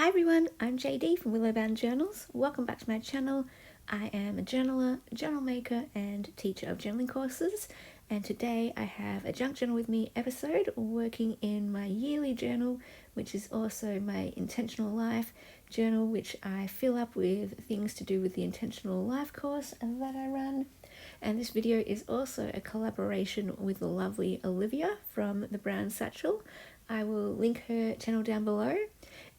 Hi everyone, I'm JD from Willow Journals. Welcome back to my channel. I am a journaler, journal maker and teacher of journaling courses, and today I have a Junk Journal with Me episode working in my yearly journal, which is also my intentional life journal, which I fill up with things to do with the intentional life course that I run. And this video is also a collaboration with the lovely Olivia from the Brown Satchel. I will link her channel down below.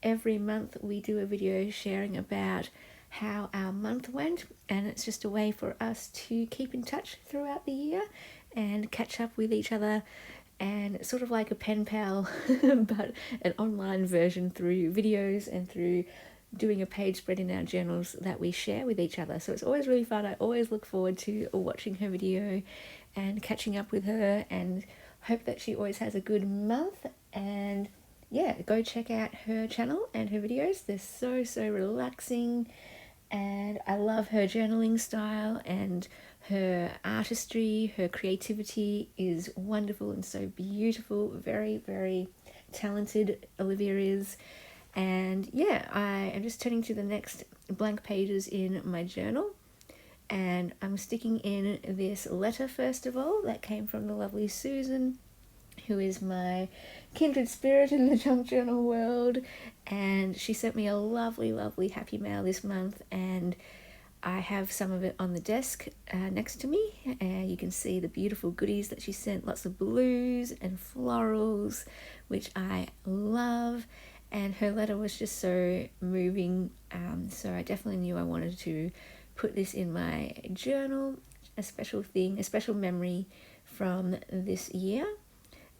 Every month we do a video sharing about how our month went, and it's just a way for us to keep in touch throughout the year and catch up with each other, and it's sort of like a pen pal but an online version through videos and through doing a page spread in our journals that we share with each other. So it's always really fun. I always look forward to watching her video and catching up with her, and hope that she always has a good month. And yeah, go check out her channel and her videos. They're so relaxing, and I love her journaling style, and her artistry, her creativity is wonderful and so beautiful. Very talented Olivia is. And yeah, I am just turning to the next blank pages in my journal, and I'm sticking in this letter first of all that came from the lovely Susan, who is my kindred spirit in the junk journal world. And she sent me a lovely happy mail this month, and I have some of it on the desk next to me, and you can see the beautiful goodies that she sent. Lots of blues and florals, which I love, and her letter was just so moving, so I definitely knew I wanted to put this in my journal, a special thing, a special memory from this year.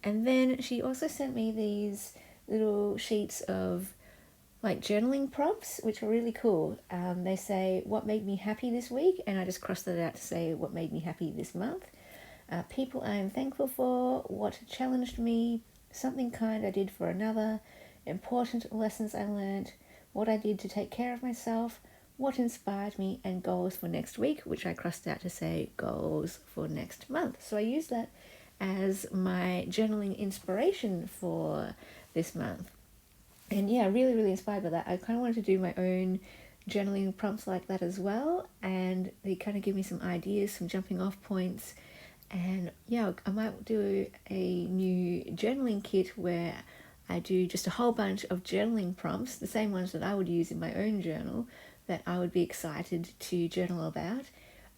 And then she also sent me these little sheets of like journaling prompts, which are really cool. They say, what made me happy this week? And I just crossed that out to say what made me happy this month. People I am thankful for, what challenged me, something kind I did for another, important lessons I learned, what I did to take care of myself, what inspired me, and goals for next week, which I crossed out to say goals for next month. So I use that as my journaling inspiration for this month. And yeah, really inspired by that. I kind of wanted to do my own journaling prompts like that as well, and they kind of give me some ideas, some jumping off points. And yeah, I might do a new journaling kit where I do just a whole bunch of journaling prompts, the same ones that I would use in my own journal that I would be excited to journal about.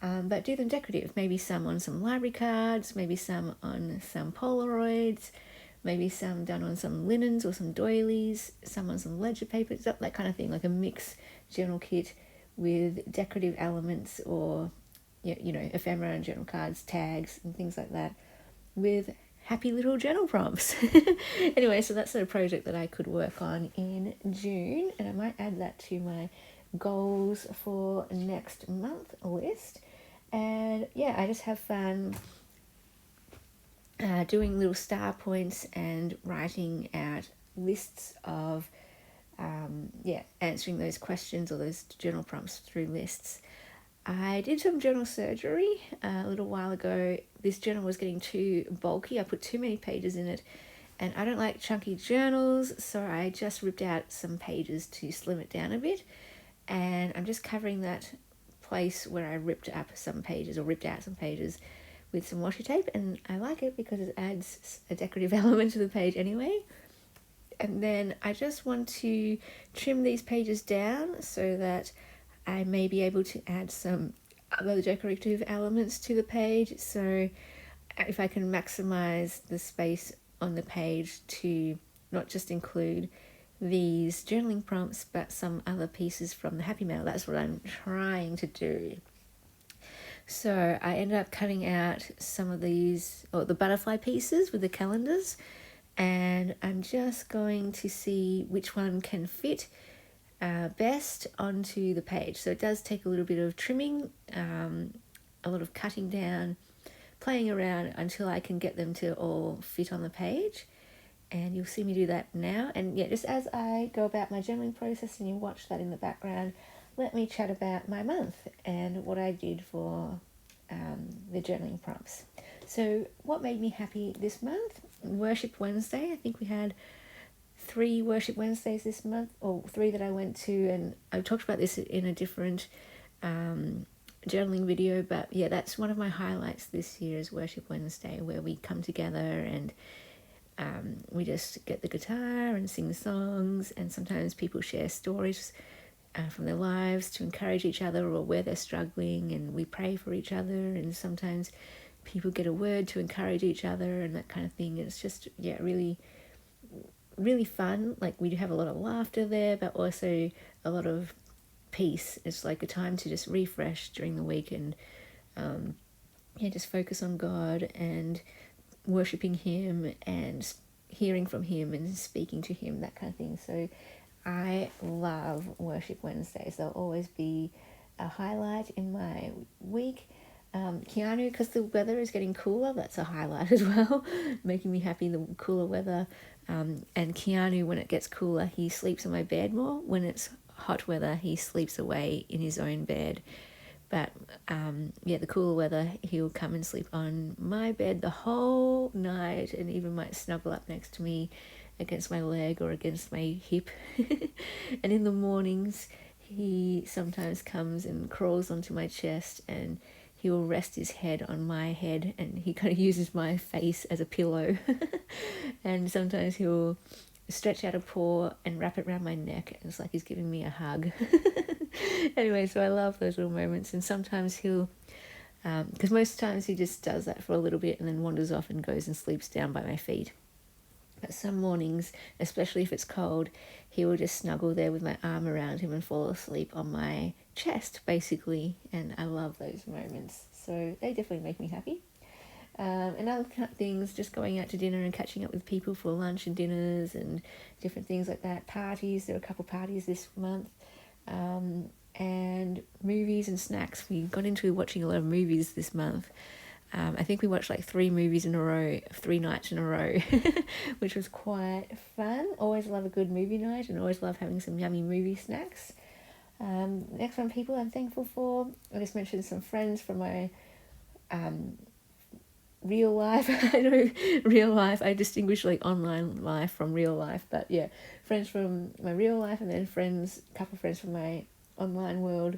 But do them decorative, maybe some on some library cards, maybe some on some Polaroids, maybe some done on some linens or some doilies, some on some ledger paper, that kind of thing, like a mix journal kit with decorative elements, or you know, ephemera and journal cards, tags and things like that, with happy little journal prompts. Anyway, so that's a project that I could work on in June, and I might add that to my goals for next month list. And yeah, I just have fun doing little star points and writing out lists of answering those questions or those journal prompts through lists. I did some journal surgery a little while ago. This journal was getting too bulky. I put too many pages in it, and I don't like chunky journals, so I just ripped out some pages to slim it down a bit. And I'm just covering that place where I ripped out some pages with some washi tape, and I like it because it adds a decorative element to the page anyway. And then I just want to trim these pages down so that I may be able to add some other decorative elements to the page. So if I can maximize the space on the page to not just include these journaling prompts but some other pieces from the Happy Mail, that's what I'm trying to do. So I ended up cutting out some of these, or the butterfly pieces with the calendars, and I'm just going to see which one can fit best onto the page. So it does take a little bit of trimming, a lot of cutting down, playing around until I can get them to all fit on the page. And you'll see me do that now. And yeah, just as I go about my journaling process and you watch that in the background, let me chat about my month and what I did for the journaling prompts. So what made me happy this month? Worship Wednesday. I think we had 3 worship Wednesdays this month, or 3 that I went to, and I talked about this in a different journaling video, but yeah, that's one of my highlights this year is Worship Wednesday, where we come together and we just get the guitar and sing songs, and sometimes people share stories from their lives to encourage each other or where they're struggling, and we pray for each other, and sometimes people get a word to encourage each other and that kind of thing. It's just, yeah, really, really fun. Like, we have a lot of laughter there, but also a lot of peace. It's like a time to just refresh during the week and just focus on God and worshipping Him and hearing from Him and speaking to Him, that kind of thing. So I love Worship Wednesdays. They'll always be a highlight in my week. Keanu, because the weather is getting cooler, that's a highlight as well, making me happy, the cooler weather. And Keanu, when it gets cooler, he sleeps in my bed more. When it's hot weather, he sleeps away in his own bed. But the cooler weather, he'll come and sleep on my bed the whole night, and even might snuggle up next to me against my leg or against my hip. And in the mornings, he sometimes comes and crawls onto my chest, and he will rest his head on my head, and he kind of uses my face as a pillow. And sometimes he'll stretch out a paw and wrap it around my neck, and it's like he's giving me a hug. Anyway, so I love those little moments. And sometimes he'll, because most times he just does that for a little bit and then wanders off and goes and sleeps down by my feet. But some mornings, especially if it's cold, he will just snuggle there with my arm around him and fall asleep on my chest, basically. And I love those moments. So they definitely make me happy. And other things, just going out to dinner and catching up with people for lunch and dinners and different things like that. Parties, there were a couple parties this month. And movies and snacks. We got into watching a lot of movies this month. I think we watched like 3 movies in a row, 3 nights in a row, which was quite fun. Always love a good movie night, and always love having some yummy movie snacks. Next one, people I'm thankful for. I just mentioned some friends from my real life. I know real life, I distinguish like online life from real life, but yeah, friends from my real life, and then a couple friends from my online world.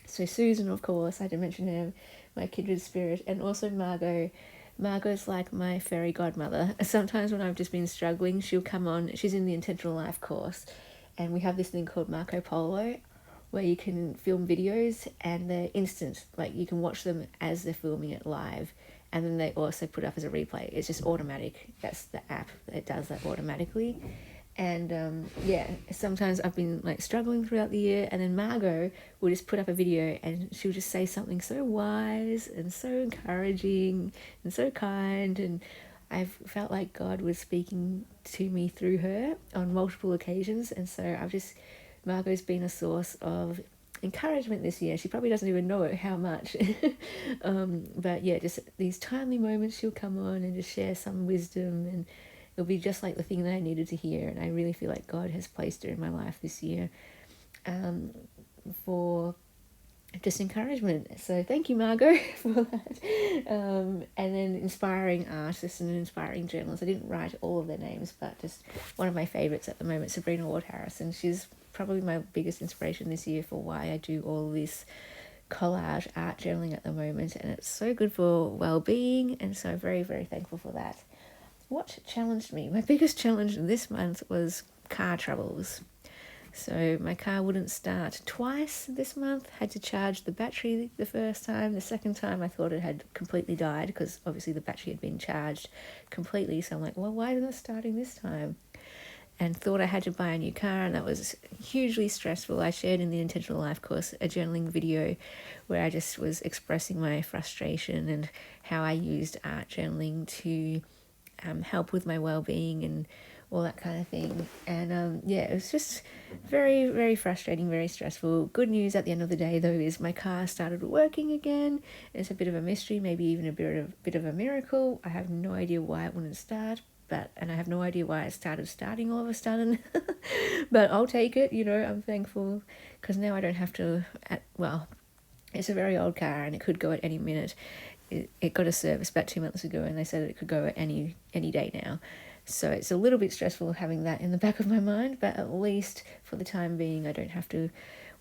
So Susan, of course, I had to mention her, my kindred spirit, and also Margot. Margot's like my fairy godmother. Sometimes when I've just been struggling, she'll come on. She's in the Intentional Life course, and we have this thing called Marco Polo, where you can film videos and they're instant. Like, you can watch them as they're filming it live, and then they also put up as a replay. It's just automatic. That's the app that does that automatically. And sometimes I've been like struggling throughout the year, and then Margot will just put up a video and she'll just say something so wise and so encouraging and so kind, and I've felt like God was speaking to me through her on multiple occasions. And so Margot's been a source of encouragement this year. She probably doesn't even know it, how much. But yeah, just these timely moments, she'll come on and just share some wisdom, and it'll be just like the thing that I needed to hear. And I really feel like God has placed her in my life this year for just encouragement. So thank you, Margot, for that. And then inspiring artists and inspiring journalists. I didn't write all of their names, but just one of my favourites at the moment, Sabrina Ward Harrison. She's probably my biggest inspiration this year for why I do all this collage art journaling at the moment. And it's so good for well-being, and so very, very thankful for that. What challenged me? My biggest challenge this month was car troubles. So my car wouldn't start twice this month. Had to charge the battery the first time. The second time I thought it had completely died, because obviously the battery had been charged completely. So I'm like, well, why isn't it starting this time? And thought I had to buy a new car, and that was hugely stressful. I shared in the Intentional Life course a journaling video where I just was expressing my frustration and how I used art journaling to help with my well-being and all that kind of thing. And it was just very, very frustrating, very stressful. Good news at the end of the day, though, is my car started working again. It's a bit of a mystery, maybe even a bit of a miracle. I have no idea why it wouldn't start, and I have no idea why it starting all of a sudden. But I'll take it, I'm thankful, because now I don't have to, it's a very old car and it could go at any minute. It got a service about 2 months ago, and they said it could go at any day now. So it's a little bit stressful having that in the back of my mind, but at least for the time being, I don't have to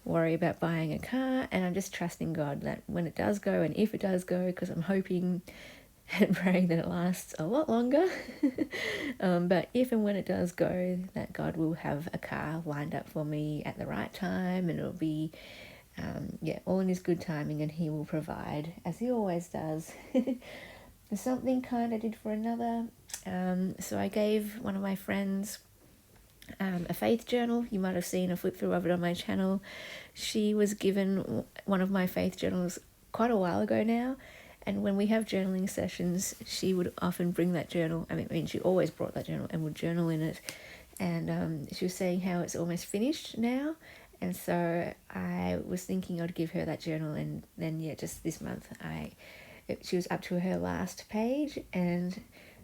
worry about buying a car, and I'm just trusting God that when it does go, and if it does go, because I'm hoping and praying that it lasts a lot longer, but if and when it does go, that God will have a car lined up for me at the right time, and it'll be all in his good timing, and he will provide as he always does. Something kind I did for another. So I gave one of my friends a faith journal. You might have seen a flip through of it on my channel. She was given one of my faith journals quite a while ago now, and when we have journaling sessions, she would often bring that journal. I mean, she always brought that journal and would journal in it. And she was saying how it's almost finished now, and so I was thinking I'd give her that journal. And then just this month she was up to her last page, and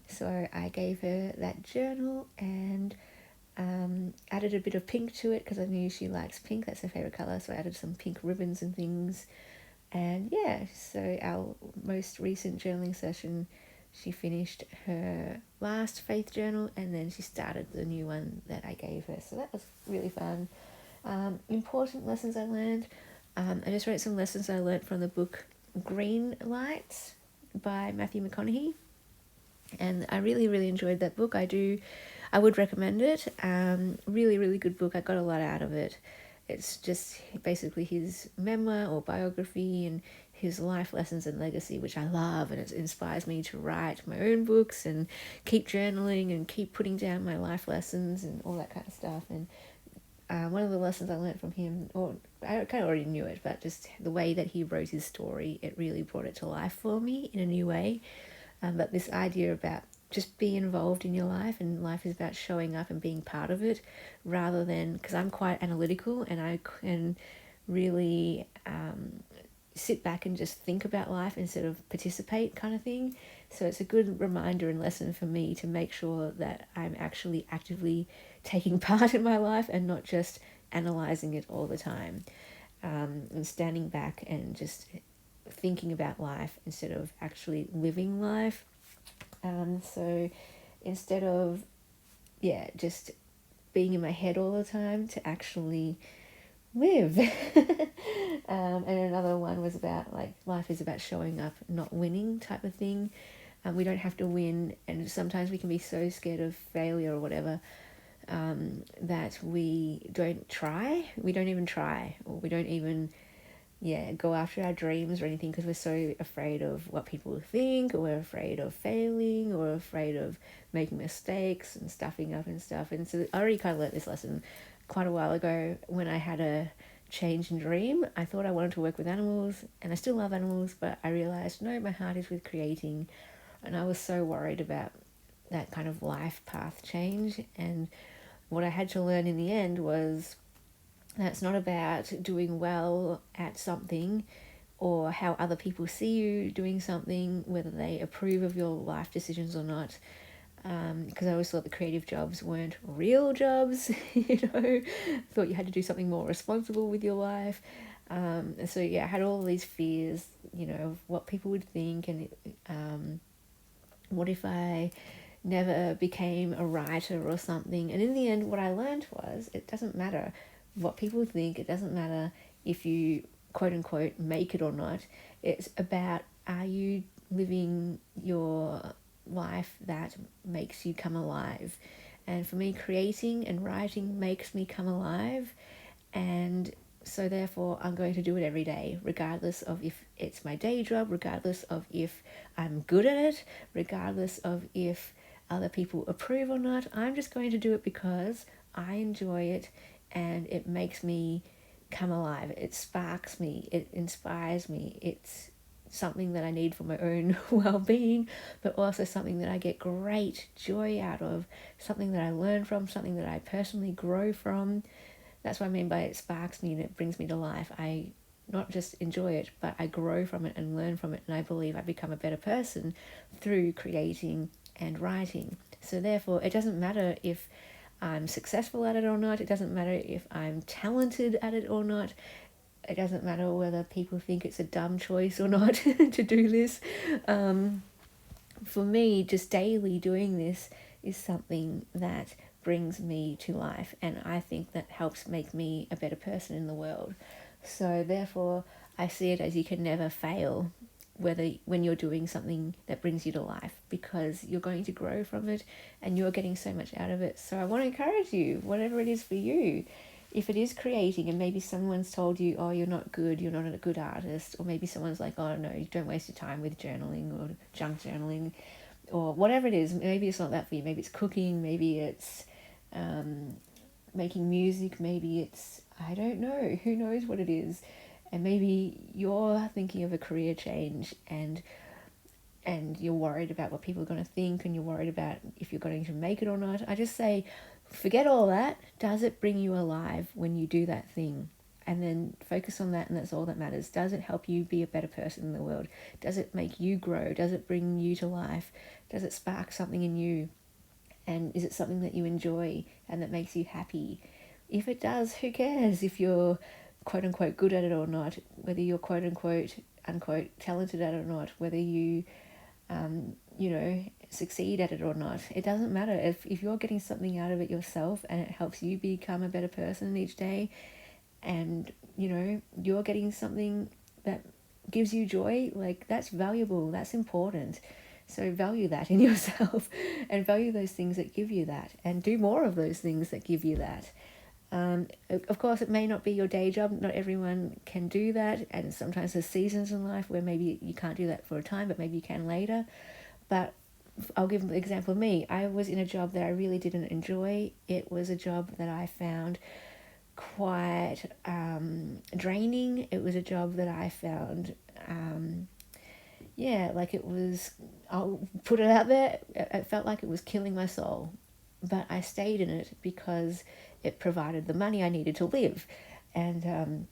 so I gave her that journal and added a bit of pink to it because I knew she likes pink. That's her favourite colour, so I added some pink ribbons and things. And so our most recent journaling session, she finished her last faith journal, and then she started the new one that I gave her. So that was really fun. Important lessons I learned. I just wrote some lessons I learned from the book Green Lights by Matthew McConaughey, and I really, really enjoyed that book. I would recommend it. Really, really good book. I got a lot out of it. It's just basically his memoir or biography and his life lessons and legacy, which I love, and it inspires me to write my own books and keep journaling and keep putting down my life lessons and all that kind of stuff. And one of the lessons I learned from him, or I kind of already knew it, but just the way that he wrote his story, it really brought it to life for me in a new way. But this idea about just being involved in your life, and life is about showing up and being part of it, rather than, because I'm quite analytical and I can really sit back and just think about life instead of participate kind of thing. So it's a good reminder and lesson for me to make sure that I'm actually actively taking part in my life and not just analysing it all the time, and standing back and just thinking about life instead of actually living life. So instead of just being in my head all the time, to actually live. And another one was about, like, life is about showing up, not winning type of thing. We don't have to win, and sometimes we can be so scared of failure or whatever, that we don't try. We don't even try, or we don't even go after our dreams or anything, because we're so afraid of what people think, or we're afraid of failing, or afraid of making mistakes and stuffing up and stuff. And so I already kind of learnt this lesson quite a while ago when I had a change in dream. I thought I wanted to work with animals, and I still love animals, but I realised, no, my heart is with creating. And I was so worried about that kind of life path change. And what I had to learn in the end was that it's not about doing well at something or how other people see you doing something, whether they approve of your life decisions or not. Because I always thought the creative jobs weren't real jobs, thought you had to do something more responsible with your life. So I had all these fears, of what people would think, and what if I never became a writer or something. And in the end, what I learned was, it doesn't matter what people think. It doesn't matter if you quote unquote make it or not. It's about, are you living your life that makes you come alive? And for me, creating and writing makes me come alive, and so therefore I'm going to do it every day, regardless of if it's my day job, regardless of if I'm good at it, regardless of if other people approve or not. I'm just going to do it because I enjoy it, and it makes me come alive. It sparks me. It inspires me. It's something that I need for my own well-being, but also something that I get great joy out of, something that I learn from, something that I personally grow from. That's what I mean by it sparks me and it brings me to life. I not just enjoy it, but I grow from it and learn from it, and I believe I become a better person through creating and writing. So therefore, it doesn't matter if I'm successful at it or not. It doesn't matter if I'm talented at it or not. It doesn't matter whether people think it's a dumb choice or not to do this. For me, just daily doing this is something that brings me to life, and I think that helps make me a better person in the world. So therefore, I see it as you can never fail when you're doing something that brings you to life, because you're going to grow from it and you're getting so much out of it. So I want to encourage you, whatever it is for you, if it is creating, and maybe someone's told you, oh, you're not good, you're not a good artist, or maybe someone's like, oh no, you don't waste your time with journaling or junk journaling, or whatever it is. Maybe it's not that for you. Maybe it's cooking, maybe it's making music, maybe it's, I don't know, who knows what it is. And maybe you're thinking of a career change, and you're worried about what people are going to think, and you're worried about if you're going to make it or not. I just say, forget all that. Does it bring you alive when you do that thing? And then focus on that, and that's all that matters. Does it help you be a better person in the world? Does it make you grow? Does it bring you to life? Does it spark something in you? And is it something that you enjoy and that makes you happy? If it does, who cares if you're quote unquote good at it or not, whether you're quote unquote talented at it or not, whether you succeed at it or not. It doesn't matter. If you're getting something out of it yourself and it helps you become a better person each day, and you're getting something that gives you joy, like, that's valuable, that's important. So value that in yourself and value those things that give you that, and do more of those things that give you that. Of course, it may not be your day job. Not everyone can do that, and sometimes there's seasons in life where maybe you can't do that for a time, but maybe you can later. But I'll give an example of me. I was in a job that I really didn't enjoy. It was a job that I found quite draining. It was a job that I found, it was, I'll put it out there, it felt like it was killing my soul. But I stayed in it because it provided the money I needed to live. And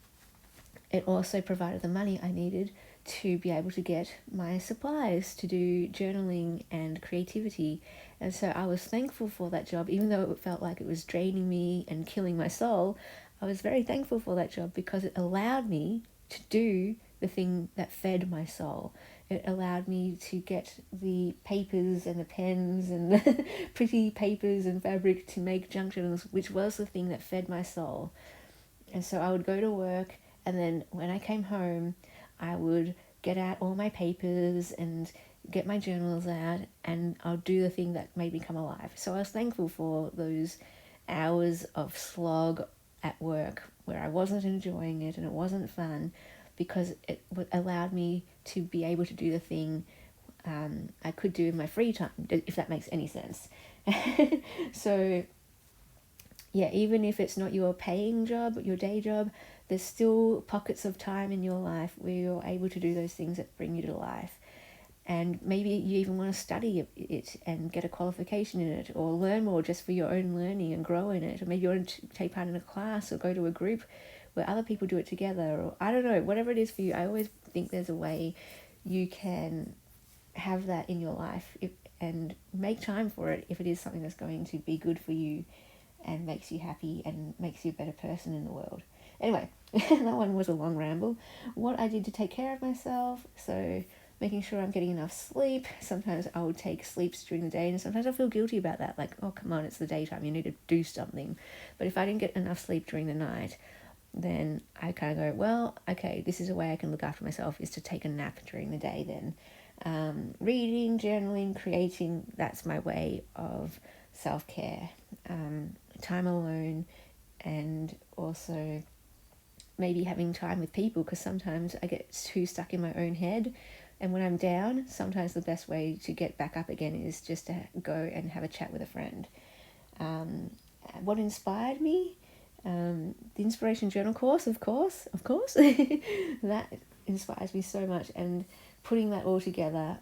it also provided the money I needed to be able to get my supplies to do journaling and creativity. And so I was thankful for that job, even though it felt like it was draining me and killing my soul. I was very thankful for that job because it allowed me to do the thing that fed my soul. It allowed me to get the papers and the pens and the pretty papers and fabric to make junk journals, which was the thing that fed my soul. And so I would go to work, and then when I came home, I would get out all my papers and get my journals out, and I'll do the thing that made me come alive. So I was thankful for those hours of slog at work where I wasn't enjoying it and it wasn't fun, because it allowed me to be able to do the thing I could do in my free time, if that makes any sense. So yeah, even if it's not your paying job, your day job, there's still pockets of time in your life where you're able to do those things that bring you to life. And maybe you even want to study it and get a qualification in it, or learn more just for your own learning and grow in it. Or maybe you want to take part in a class or go to a group where other people do it together, or I don't know, whatever it is for you. I always think there's a way you can have that in your life and make time for it if it is something that's going to be good for you and makes you happy and makes you a better person in the world. Anyway, that one was a long ramble. What I did to take care of myself, so making sure I'm getting enough sleep. Sometimes I would take sleeps during the day, and sometimes I feel guilty about that, like, oh, come on, it's the daytime, you need to do something. But if I didn't get enough sleep during the night, then I kind of go, well, okay, this is a way I can look after myself, is to take a nap during the day then. Reading, journaling, creating, that's my way of self-care. Time alone, and also maybe having time with people, because sometimes I get too stuck in my own head, and when I'm down, sometimes the best way to get back up again is just to go and have a chat with a friend. What inspired me? The Inspiration Journal course, of course. That inspires me so much, and putting that all together,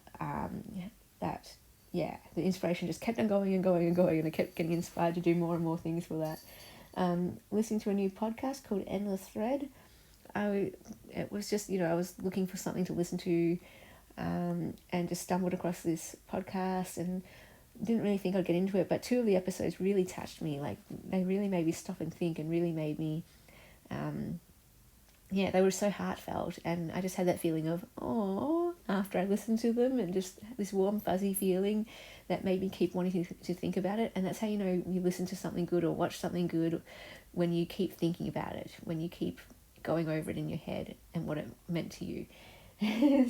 the inspiration just kept on going and going and going, and I kept getting inspired to do more and more things for that. Listening to a new podcast called Endless Thread. It was just, I was looking for something to listen to, and just stumbled across this podcast and didn't really think I'd get into it, but 2 of the episodes really touched me. Like, they really made me stop and think, and really made me, they were so heartfelt, and I just had that feeling of, oh, after I listened to them, and just this warm, fuzzy feeling that made me keep wanting to think about it. And that's how you know you listen to something good or watch something good, when you keep thinking about it, when you keep going over it in your head and what it meant to you.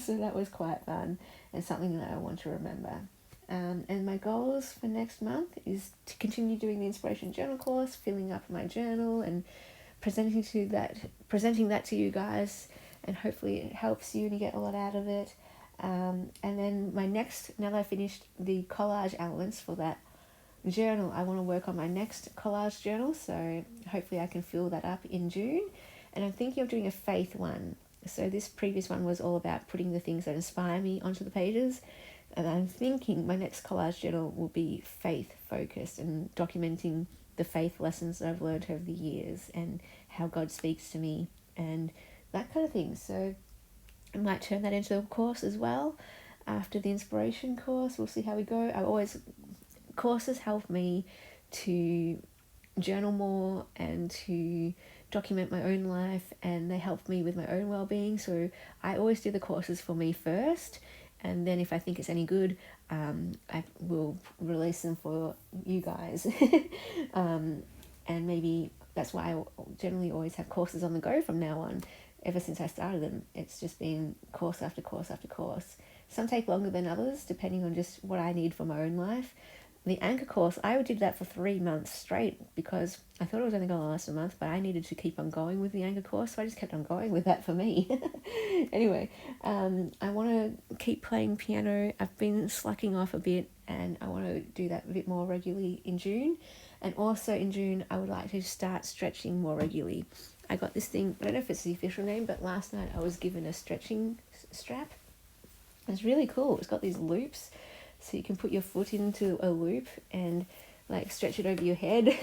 So that was quite fun and something that I want to remember. And my goals for next month is to continue doing the Inspiration Journal course, filling up my journal and presenting that to you guys, and hopefully it helps you and you get a lot out of it. And then now that I finished the collage elements for that journal, I want to work on my next collage journal, so hopefully I can fill that up in June. And I'm thinking of doing a faith one. So this previous one was all about putting the things that inspire me onto the pages, and I'm thinking my next collage journal will be faith focused and documenting the faith lessons that I've learned over the years and how God speaks to me and that kind of thing. So I might turn that into a course as well after the inspiration course. We'll see how we go. Courses help me to journal more and to document my own life, and they help me with my own well-being. So I always do the courses for me first, and then if I think it's any good, I will release them for you guys. And maybe that's why I generally always have courses on the go from now on. Ever since I started them, it's just been course after course after course. Some take longer than others, depending on just what I need for my own life. The anchor course, I did that for 3 months straight because I thought it was only going to last a month, but I needed to keep on going with the anchor course, so I just kept on going with that for me. Anyway, I want to keep playing piano. I've been slacking off a bit, and I want to do that a bit more regularly in June. And also in June, I would like to start stretching more regularly. I got this thing, I don't know if it's the official name, but last night I was given a stretching strap. It's really cool. It's got these loops, so you can put your foot into a loop and like stretch it over your head.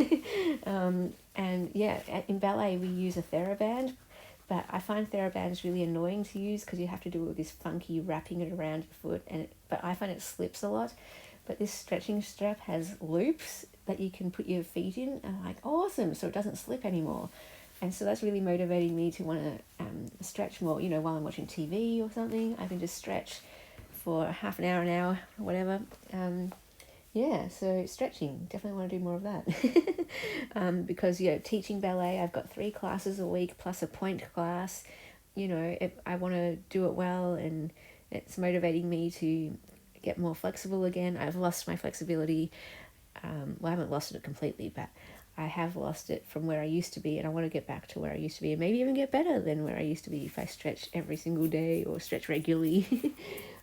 And yeah, in ballet we use a TheraBand, but I find TheraBands really annoying to use because you have to do all this funky wrapping it around your foot, but I find it slips a lot. But this stretching strap has loops that you can put your feet in, and I'm like, awesome, so it doesn't slip anymore. And so that's really motivating me to want to stretch more, while I'm watching TV or something. I can just stretch for half an hour, whatever. So stretching, definitely want to do more of that. Because, teaching ballet, I've got 3 classes a week plus a point class. I want to do it well, and it's motivating me to get more flexible again. I've lost my flexibility. I haven't lost it completely, but I have lost it from where I used to be, and I want to get back to where I used to be, and maybe even get better than where I used to be if I stretch every single day or stretch regularly.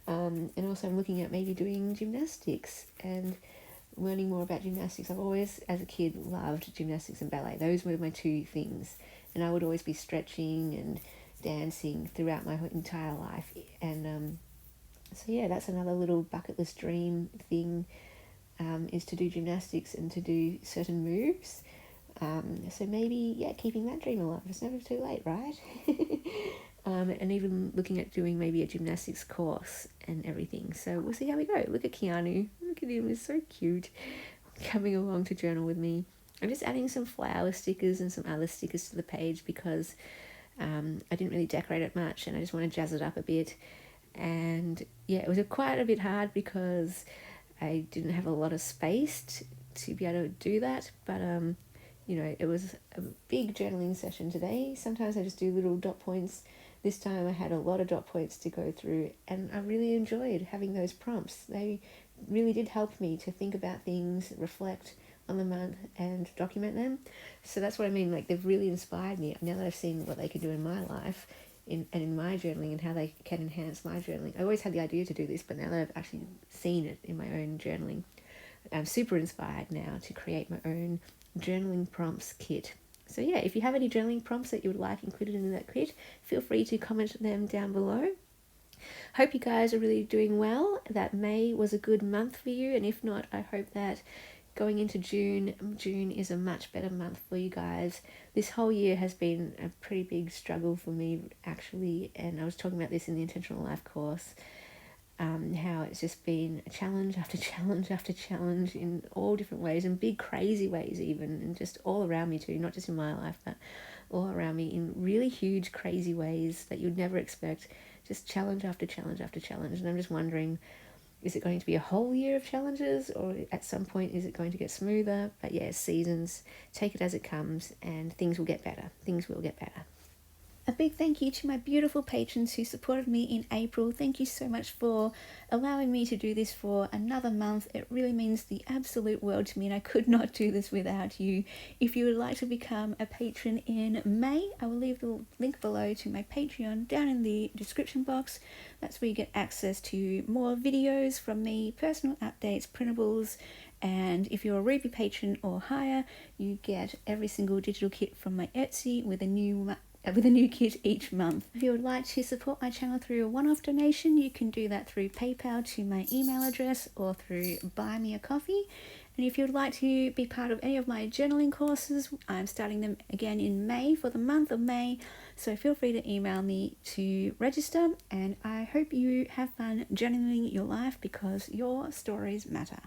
And also I'm looking at maybe doing gymnastics and learning more about gymnastics. I've always, as a kid, loved gymnastics and ballet. Those were my 2 things, and I would always be stretching and dancing throughout my entire life. And so yeah, that's another little bucket list dream thing, is to do gymnastics and to do certain moves. So maybe, keeping that dream alive. It's never too late, right? And even looking at doing maybe a gymnastics course and everything. So we'll see how we go. Look at Keanu. Look at him. He's so cute. Coming along to journal with me. I'm just adding some flower stickers and some other stickers to the page because I didn't really decorate it much, and I just want to jazz it up a bit. And yeah, it was quite a bit hard because I didn't have a lot of space to be able to do that, but it was a big journaling session today. Sometimes I just do little dot points. This time I had a lot of dot points to go through, and I really enjoyed having those prompts. They really did help me to think about things, reflect on the month, and document them. So that's what I mean, like they've really inspired me now that I've seen what they can do in my life in my journaling and how they can enhance my journaling. I always had the idea to do this, but now that I've actually seen it in my own journaling, I'm super inspired now to create my own journaling prompts kit. So yeah, if you have any journaling prompts that you would like included in that kit, feel free to comment them down below. Hope you guys are really doing well, that May was a good month for you, and if not, I hope that going into June is a much better month for you guys. This whole year has been a pretty big struggle for me, actually, and I was talking about this in the Intentional Life course, how it's just been a challenge after challenge after challenge in all different ways, and big crazy ways even, and just all around me too, not just in my life, but all around me in really huge crazy ways that you'd never expect, just challenge after challenge after challenge. And I'm just wondering, Is it going to be a whole year of challenges, or at some point is it going to get smoother? But yeah, seasons, take it as it comes, and things will get better. Things will get better. A big thank you to my beautiful patrons who supported me in April. Thank you so much for allowing me to do this for another month. It really means the absolute world to me, and I could not do this without you. If you would like to become a patron in May, I will leave the link below to my Patreon down in the description box. That's where you get access to more videos from me, personal updates, printables, and if you're a Ruby patron or higher, you get every single digital kit from my Etsy with a new kit each month. If you would like to support my channel through a one-off donation, you can do that through PayPal to my email address or through Buy Me a Coffee. And if you would like to be part of any of my journaling courses, I'm starting them again in May for the month of May. So feel free to email me to register, and I hope you have fun journaling your life because your stories matter.